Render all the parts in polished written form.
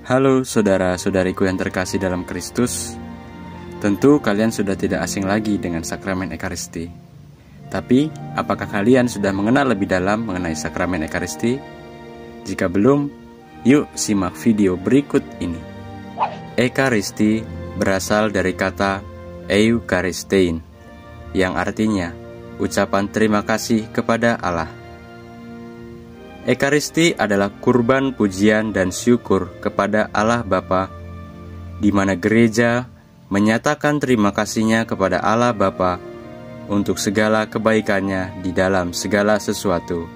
Halo saudara-saudariku yang terkasih dalam Kristus. Tentu kalian sudah tidak asing lagi dengan sakramen Ekaristi. Tapi, apakah kalian sudah mengenal lebih dalam mengenai sakramen Ekaristi? Jika belum, yuk simak video berikut ini. Ekaristi berasal dari kata Eukaristein, yang artinya ucapan terima kasih kepada Allah. Ekaristi adalah kurban pujian dan syukur kepada Allah Bapa, di mana gereja menyatakan terima kasihnya kepada Allah Bapa untuk segala kebaikannya di dalam segala sesuatu,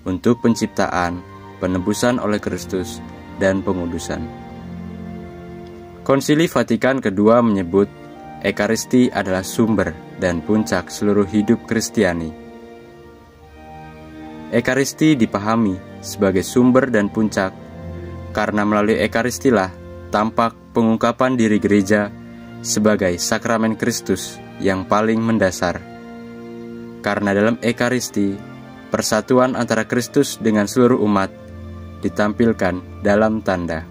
untuk penciptaan, penebusan oleh Kristus, dan pengudusan. Konsili Vatikan II menyebut Ekaristi adalah sumber dan puncak seluruh hidup Kristiani. Ekaristi dipahami sebagai sumber dan puncak karena melalui Ekaristilah tampak pengungkapan diri gereja sebagai sakramen Kristus yang paling mendasar. Karena dalam Ekaristi, persatuan antara Kristus dengan seluruh umat ditampilkan dalam tanda.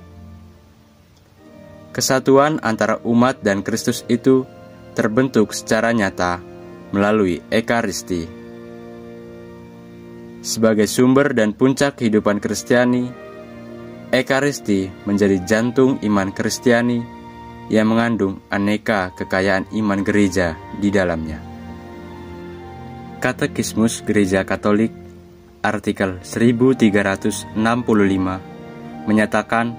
Kesatuan antara umat dan Kristus itu terbentuk secara nyata melalui Ekaristi. Sebagai sumber dan puncak kehidupan Kristiani, Ekaristi menjadi jantung iman Kristiani yang mengandung aneka kekayaan iman gereja di dalamnya. Katekismus Gereja Katolik, artikel 1365, menyatakan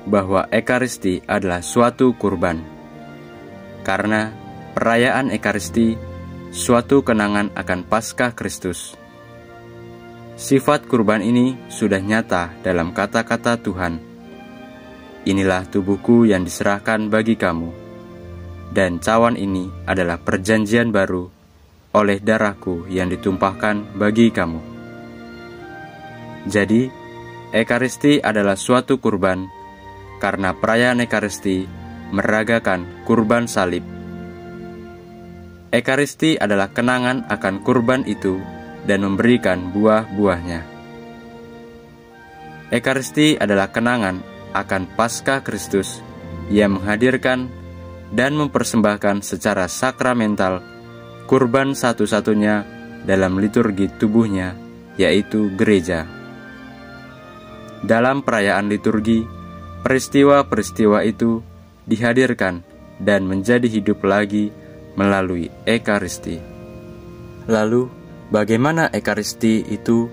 bahwa Ekaristi adalah suatu kurban. Karena perayaan Ekaristi suatu kenangan akan Paskah Kristus. Sifat kurban ini sudah nyata dalam kata-kata Tuhan. Inilah tubuhku yang diserahkan bagi kamu, dan cawan ini adalah perjanjian baru oleh darahku yang ditumpahkan bagi kamu. Jadi, Ekaristi adalah suatu kurban, karena perayaan Ekaristi meragakan kurban salib. Ekaristi adalah kenangan akan kurban itu dan memberikan buah-buahnya. Ekaristi adalah kenangan akan Paskah Kristus yang menghadirkan dan mempersembahkan secara sakramental kurban satu-satunya dalam liturgi tubuhnya, yaitu gereja. Dalam perayaan liturgi, peristiwa-peristiwa itu dihadirkan dan menjadi hidup lagi melalui Ekaristi. Lalu, bagaimana Ekaristi itu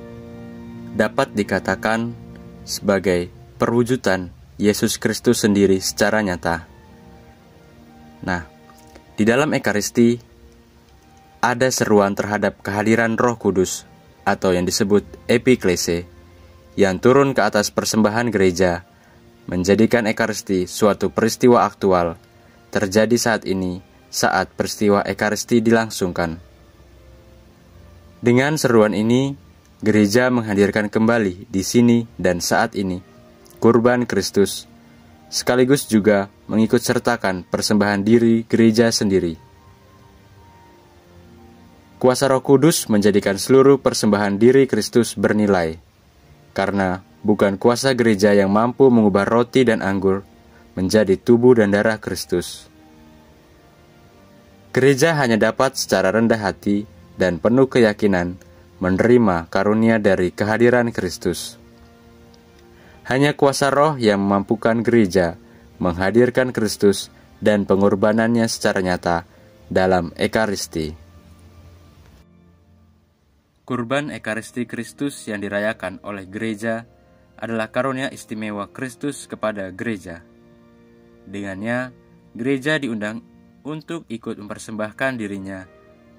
dapat dikatakan sebagai perwujudan Yesus Kristus sendiri secara nyata? Nah, di dalam Ekaristi ada seruan terhadap kehadiran Roh Kudus atau yang disebut epiklese yang turun ke atas persembahan gereja, menjadikan Ekaristi suatu peristiwa aktual terjadi saat ini saat peristiwa Ekaristi dilangsungkan. Dengan seruan ini, gereja menghadirkan kembali di sini dan saat ini kurban Kristus, sekaligus juga mengikut sertakan persembahan diri gereja sendiri. Kuasa Roh Kudus menjadikan seluruh persembahan diri Kristus bernilai, karena bukan kuasa gereja yang mampu mengubah roti dan anggur menjadi tubuh dan darah Kristus. Gereja hanya dapat secara rendah hati dan penuh keyakinan menerima karunia dari kehadiran Kristus. Hanya kuasa Roh yang memampukan gereja menghadirkan Kristus dan pengorbanannya secara nyata dalam Ekaristi. Kurban Ekaristi Kristus yang dirayakan oleh gereja adalah karunia istimewa Kristus kepada gereja. Dengannya, gereja diundang untuk ikut mempersembahkan dirinya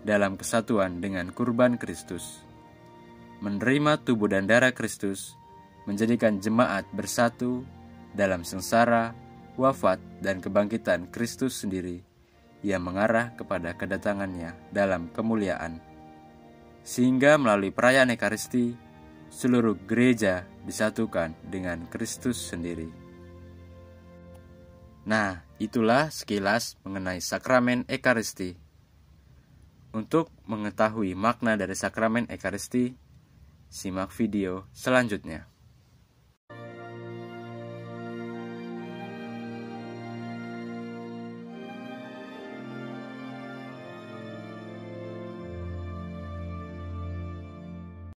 dalam kesatuan dengan kurban Kristus. Menerima tubuh dan darah Kristus menjadikan jemaat bersatu dalam sengsara, wafat, dan kebangkitan Kristus sendiri yang mengarah kepada kedatangannya dalam kemuliaan. Sehingga melalui perayaan Ekaristi, seluruh gereja disatukan dengan Kristus sendiri. Nah, itulah sekilas mengenai sakramen Ekaristi. Untuk mengetahui makna dari sakramen Ekaristi, simak video selanjutnya.